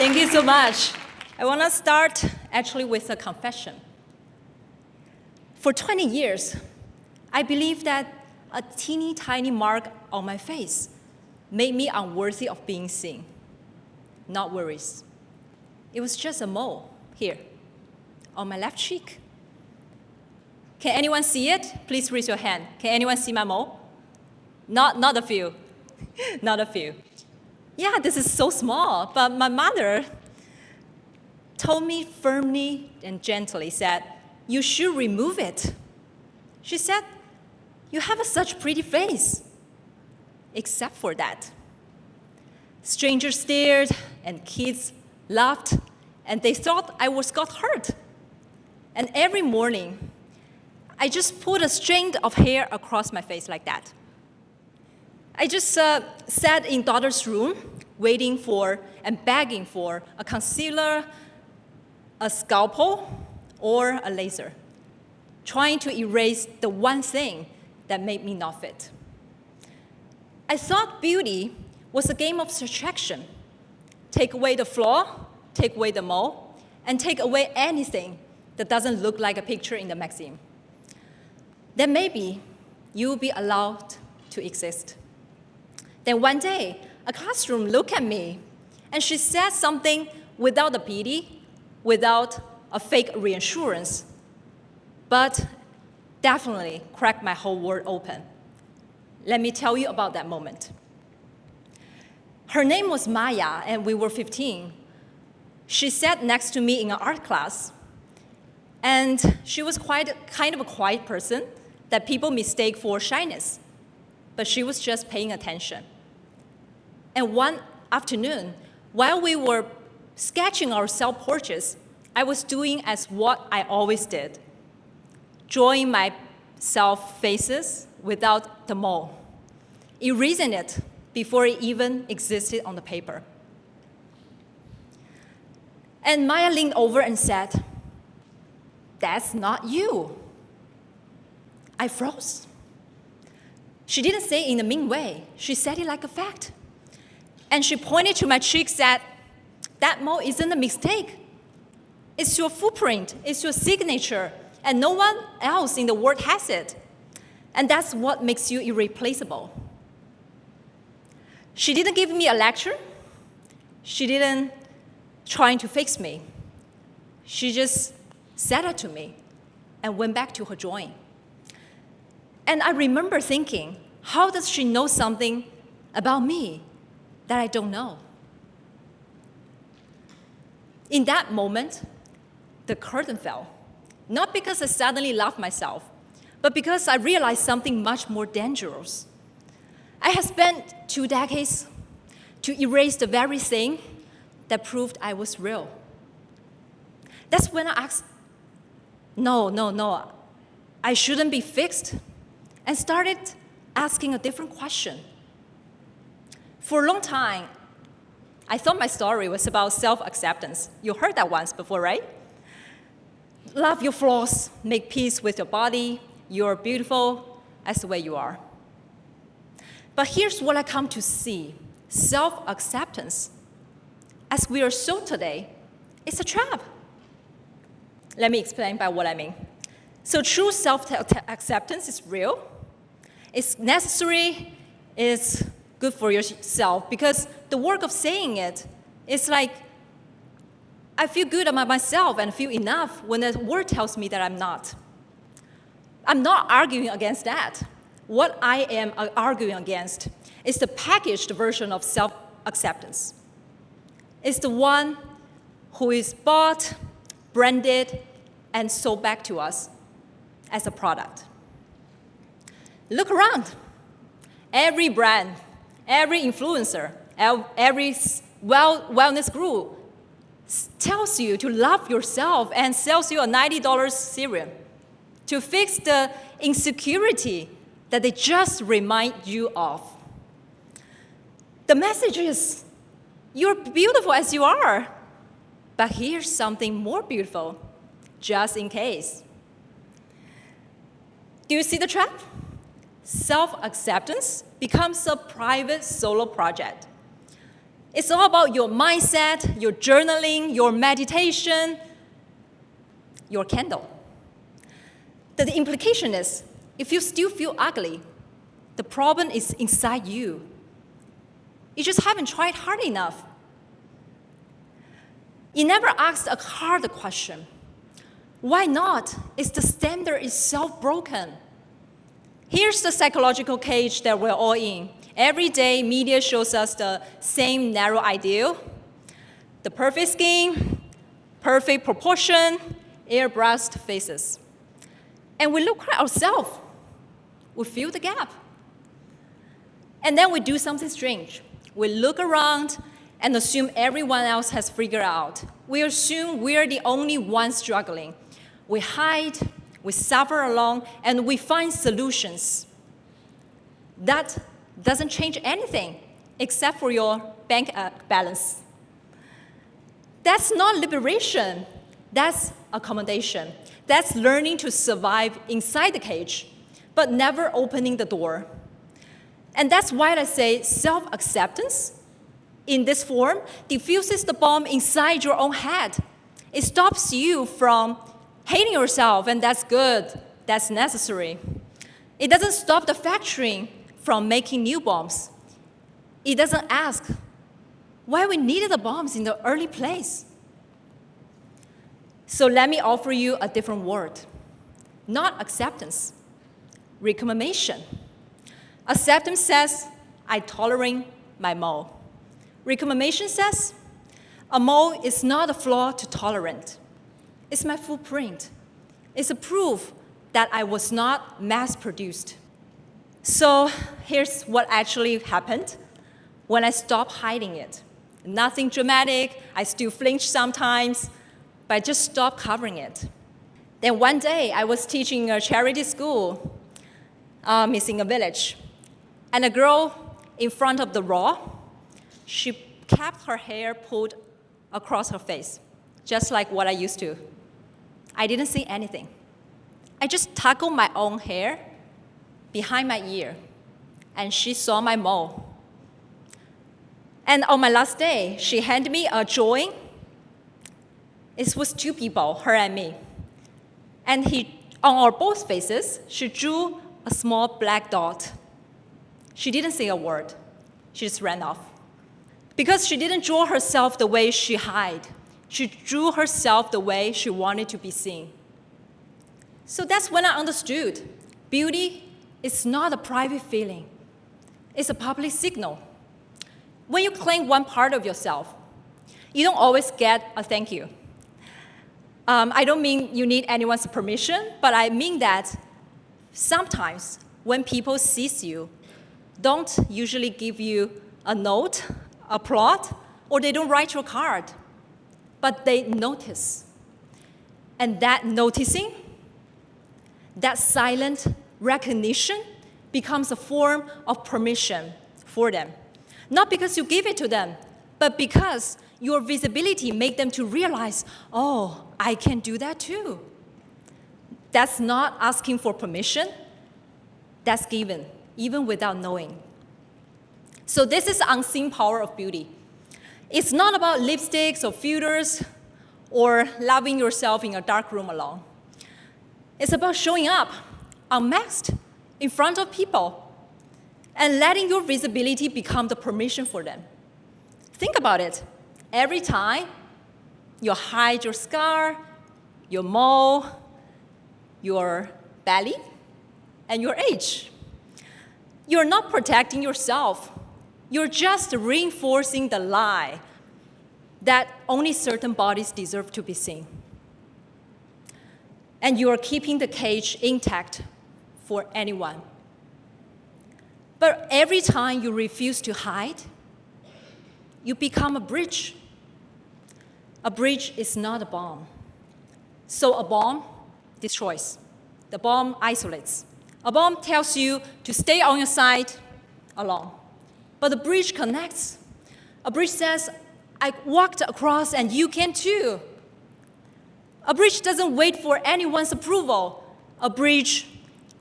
Thank you so much. I want to start actually with a confession. For 20 years, I believed that a teeny tiny mark on my face made me unworthy of being seen. Not worries. It was just a mole here on my left cheek. Can anyone see it? Please raise your hand. Can anyone see my mole? Not a few. Not a few. Yeah, this is so small, but my mother told me firmly and gently, said, you should remove it. She said, you have such pretty face, except for that. Strangers stared, and kids laughed, and they thought I got hurt. And every morning, I just put a strand of hair across my face like that. I just sat in daughter's room, waiting for and begging for a concealer, a scalpel, or a laser, trying to erase the one thing that made me not fit. I thought beauty was a game of subtraction. Take away the flaw, take away the mole, and take away anything that doesn't look like a picture in the magazine. Then maybe you'll be allowed to exist. Then one day, a classroom looked at me, and she said something without a pity, without a fake reassurance, but definitely cracked my whole world open. Let me tell you about that moment. Her name was Maya, and we were 15. She sat next to me in an art class, and she was kind of a quiet person that people mistake for shyness, but she was just paying attention. And one afternoon, while we were sketching our self-portraits, I was doing as what I always did, drawing my self-faces without the mole, erasing it before it even existed on the paper. And Maya leaned over and said, that's not you. I froze. She didn't say it in a mean way. She said it like a fact. And she pointed to my cheek, said, that mole isn't a mistake. It's your footprint, it's your signature, and no one else in the world has it. And that's what makes you irreplaceable. She didn't give me a lecture. She didn't try to fix me. She just said it to me and went back to her drawing. And I remember thinking, how does she know something about me that I don't know? In that moment, the curtain fell. Not because I suddenly loved myself, but because I realized something much more dangerous. I had spent 2 decades to erase the very thing that proved I was real. That's when I asked, no, I shouldn't be fixed, and started asking a different question. For a long time, I thought my story was about self-acceptance. You heard that once before, right? Love your flaws, make peace with your body, you're beautiful as the way you are. But here's what I come to see. Self-acceptance, as we are sold today, is a trap. Let me explain by what I mean. So true self-acceptance is real. It's necessary, it's good for yourself, because the work of saying it is like, I feel good about myself and feel enough when the word tells me that I'm not. I'm not arguing against that. What I am arguing against is the packaged version of self-acceptance. It's the one who is bought, branded, and sold back to us as a product. Look around. Every brand, every influencer, every wellness group tells you to love yourself and sells you a $90 serum to fix the insecurity that they just remind you of. The message is, you're beautiful as you are, but here's something more beautiful, just in case. Do you see the trap? Self-acceptance becomes a private solo project. It's all about your mindset, your journaling, your meditation, your candle. The implication is, if you still feel ugly, the problem is inside you. You just haven't tried hard enough. You never asked a hard question. Why not? Is the standard itself broken? Here's the psychological cage that we're all in. Every day, media shows us the same narrow ideal. The perfect skin, perfect proportion, airbrushed faces. And we look at ourselves. We fill the gap. And then we do something strange. We look around and assume everyone else has figured out. We assume we're the only ones struggling. We hide, we suffer alone, and we find solutions. That doesn't change anything except for your bank balance. That's not liberation. That's accommodation. That's learning to survive inside the cage, but never opening the door. And that's why I say self-acceptance in this form diffuses the bomb inside your own head. It stops you from hating yourself, and that's good, that's necessary. It doesn't stop the factory from making new bombs. It doesn't ask why we needed the bombs in the early place. So let me offer you a different word. Not acceptance, reclamation. Acceptance says, I tolerate my mole. Reclamation says, a mole is not a flaw to tolerate. It's my footprint. It's a proof that I was not mass-produced. So here's what actually happened when I stopped hiding it. Nothing dramatic. I still flinch sometimes, but I just stopped covering it. Then one day, I was teaching a charity school, missing a village. And a girl in front of the row, she kept her hair pulled across her face, just like what I used to. I didn't say anything. I just toggled my own hair behind my ear, and she saw my mole. And on my last day, she handed me a drawing. It was two people, her and me. And on our both faces, she drew a small black dot. She didn't say a word. She just ran off. Because she didn't draw herself the way she hid. She drew herself the way she wanted to be seen. So that's when I understood beauty is not a private feeling. It's a public signal. When you claim one part of yourself, you don't always get a thank you. I don't mean you need anyone's permission, but I mean that sometimes when people see you, don't usually give you a note, applaud, or they don't write your card, but they notice. And that noticing, that silent recognition becomes a form of permission for them. Not because you give it to them, but because your visibility makes them to realize, oh, I can do that too. That's not asking for permission. That's given, even without knowing. So this is the unseen power of beauty. It's not about lipsticks or filters or loving yourself in a dark room alone. It's about showing up unmasked in front of people and letting your visibility become the permission for them. Think about it. Every time you hide your scar, your mole, your belly, and your age, you're not protecting yourself. You're just reinforcing the lie that only certain bodies deserve to be seen. And you are keeping the cage intact for anyone. But every time you refuse to hide, you become a bridge. A bridge is not a bomb. So a bomb destroys. The bomb isolates. A bomb tells you to stay on your side alone. But the bridge connects. A bridge says, I walked across and you can too. A bridge doesn't wait for anyone's approval. A bridge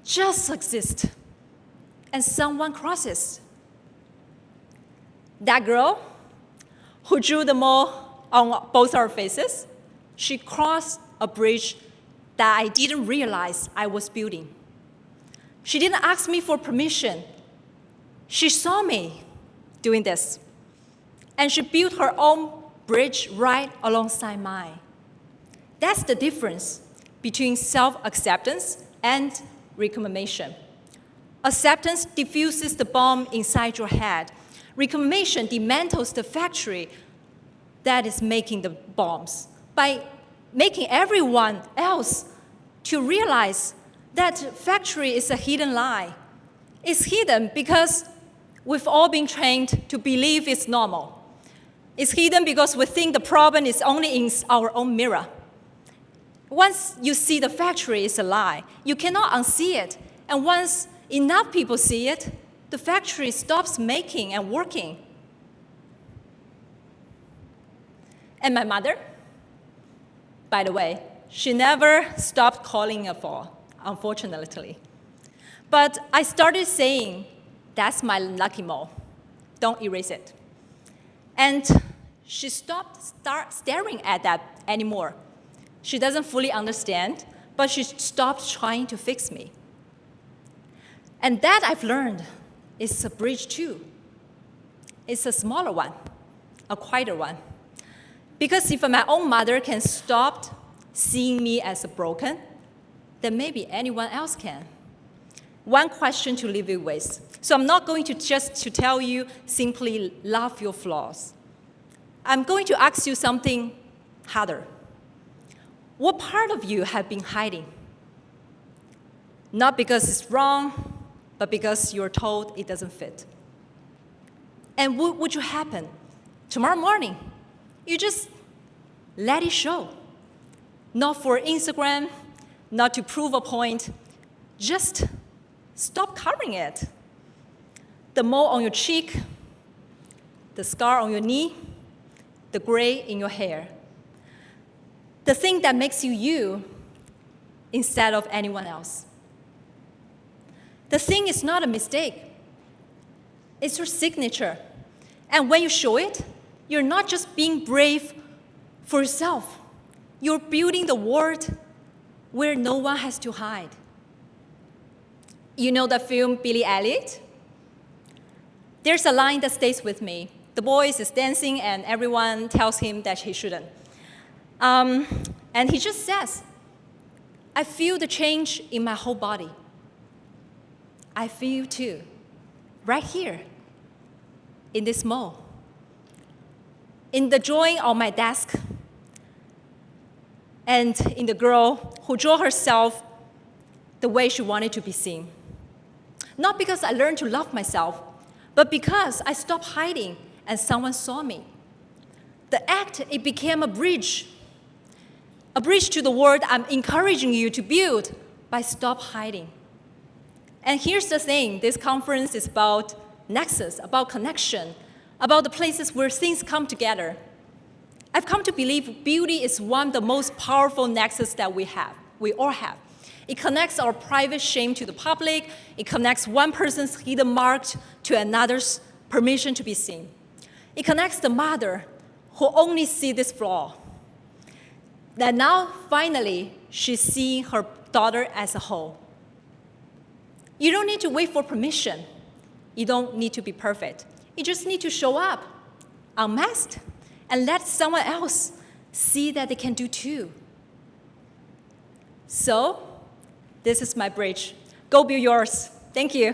just exists. And someone crosses. That girl, who drew the mole on both our faces. She crossed a bridge that I didn't realize I was building. She didn't ask me for permission. She saw me doing this. And she built her own bridge right alongside mine. That's the difference between self-acceptance and reclamation. Acceptance diffuses the bomb inside your head. Reclamation dismantles the factory that is making the bombs by making everyone else to realize that factory is a hidden lie. It's hidden because we've all been trained to believe it's normal. It's hidden because we think the problem is only in our own mirror. Once you see the factory is a lie, you cannot unsee it. And once enough people see it, the factory stops making and working. And my mother, by the way, she never stopped calling a fall, unfortunately. But I started saying, that's my lucky mole. Don't erase it. And she stopped staring at that anymore. She doesn't fully understand, but she stopped trying to fix me. And that I've learned is a bridge too. It's a smaller one, a quieter one. Because if my own mother can stop seeing me as a broken, then maybe anyone else can. One question to leave you with. So I'm not going to just to tell you simply love your flaws. I'm going to ask you something harder. What part of you have been hiding? Not because it's wrong, but because you're told it doesn't fit. And what would you happen? Tomorrow morning, you just let it show. Not for Instagram, not to prove a point, just stop covering it. The mole on your cheek, the scar on your knee, the gray in your hair. The thing that makes you you instead of anyone else. The thing is not a mistake. It's your signature. And when you show it, you're not just being brave for yourself. You're building the world where no one has to hide. You know the film Billy Elliot? There's a line that stays with me. The boy is dancing and everyone tells him that he shouldn't. And he just says, I feel the change in my whole body. I feel too, right here, in this mall, in the drawing on my desk, and in the girl who drew herself the way she wanted to be seen. Not because I learned to love myself, but because I stopped hiding and someone saw me. The act, it became a bridge to the world I'm encouraging you to build by stop hiding. And here's the thing, this conference is about nexus, about connection, about the places where things come together. I've come to believe beauty is one of the most powerful nexuses that we all have. It connects our private shame to the public. It connects one person's hidden mark to another's permission to be seen. It connects the mother who only sees this flaw. That now, finally, she's seeing her daughter as a whole. You don't need to wait for permission. You don't need to be perfect. You just need to show up, unmasked, and let someone else see that they can do too. So, this is my bridge. Go build yours. Thank you.